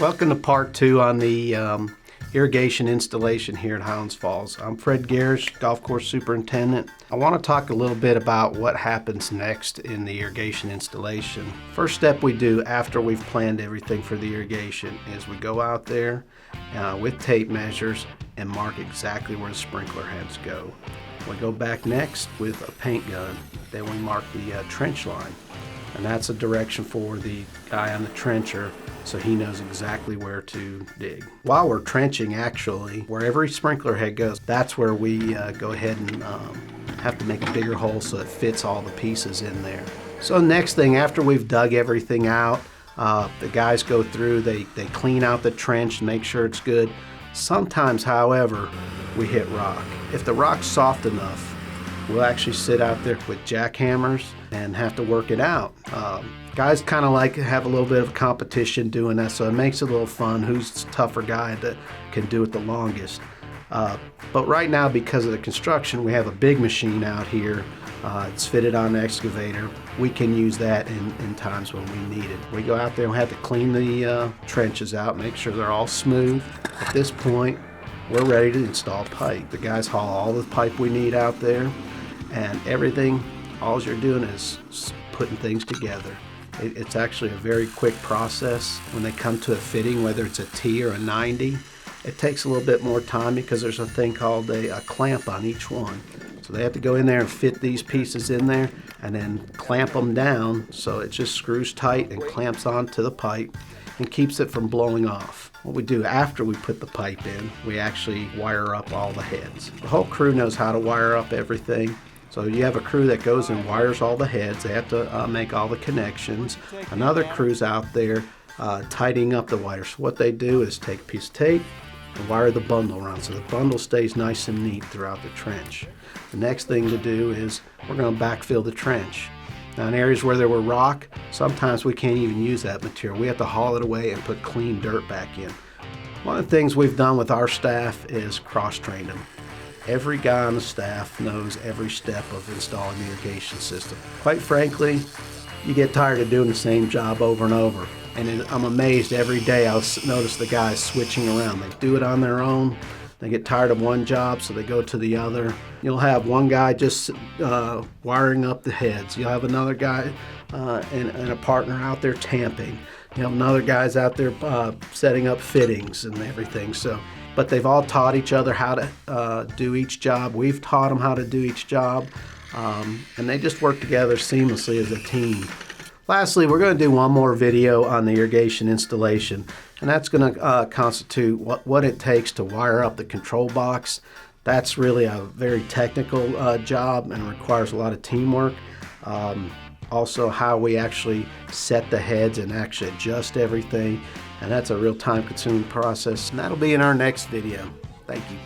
Welcome to part 2 on the irrigation installation here at Highlands Falls. I'm Fred Garish, Golf Course Superintendent. I want to talk a little bit about what happens next in the irrigation installation. First step we do after we've planned everything for the irrigation is we go out there with tape measures and mark exactly where the sprinkler heads go. We go back next with a paint gun, then we mark the trench line. And that's a direction for the guy on the trencher so he knows exactly where to dig. While we're trenching, actually, where every sprinkler head goes, that's where we go ahead and have to make a bigger hole so it fits all the pieces in there. So next thing, after we've dug everything out, the guys go through, they clean out the trench and make sure it's good. Sometimes, however, we hit rock. If the rock's soft enough, we'll actually sit out there with jackhammers and have to work it out. Guys kind of like to have a little bit of a competition doing that, so it makes it a little fun. Who's the tougher guy that can do it the longest? But right now, because of the construction, we have a big machine out here. It's fitted on an excavator. We can use that in times when we need it. We go out there and we have to clean the trenches out, make sure they're all smooth. At this point, we're ready to install pipe. The guys haul all the pipe we need out there, and everything, all you're doing is putting things together. It's actually a very quick process. When they come to a fitting, whether it's a T or a 90, it takes a little bit more time because there's a thing called a clamp on each one. So they have to go in there and fit these pieces in there and then clamp them down so it just screws tight and clamps onto the pipe and keeps it from blowing off. What we do after we put the pipe in, we actually wire up all the heads. The whole crew knows how to wire up everything. So you have a crew that goes and wires all the heads. They have to make all the connections. Another crew's out there tidying up the wires. So what they do is take a piece of tape and wire the bundle around so the bundle stays nice and neat throughout the trench. The next thing to do is we're going to backfill the trench. Now in areas where there were rock, sometimes we can't even use that material. We have to haul it away and put clean dirt back in. One of the things we've done with our staff is cross-train them. Every guy on the staff knows every step of installing the irrigation system. Quite frankly, you get tired of doing the same job over and over. And I'm amazed every day I'll notice the guys switching around. They do it on their own. They get tired of one job, so they go to the other. You'll have one guy just wiring up the heads. You'll have another guy and a partner out there tamping. You have another guy's out there setting up fittings and everything. But they've all taught each other how to do each job. We've taught them how to do each job, and they just work together seamlessly as a team. Lastly, we're going to do one more video on the irrigation installation, and that's going to constitute what it takes to wire up the control box. That's really a very technical job and requires a lot of teamwork. Also, how we actually set the heads and actually adjust everything. And that's a real time-consuming process. And that'll be in our next video. Thank you.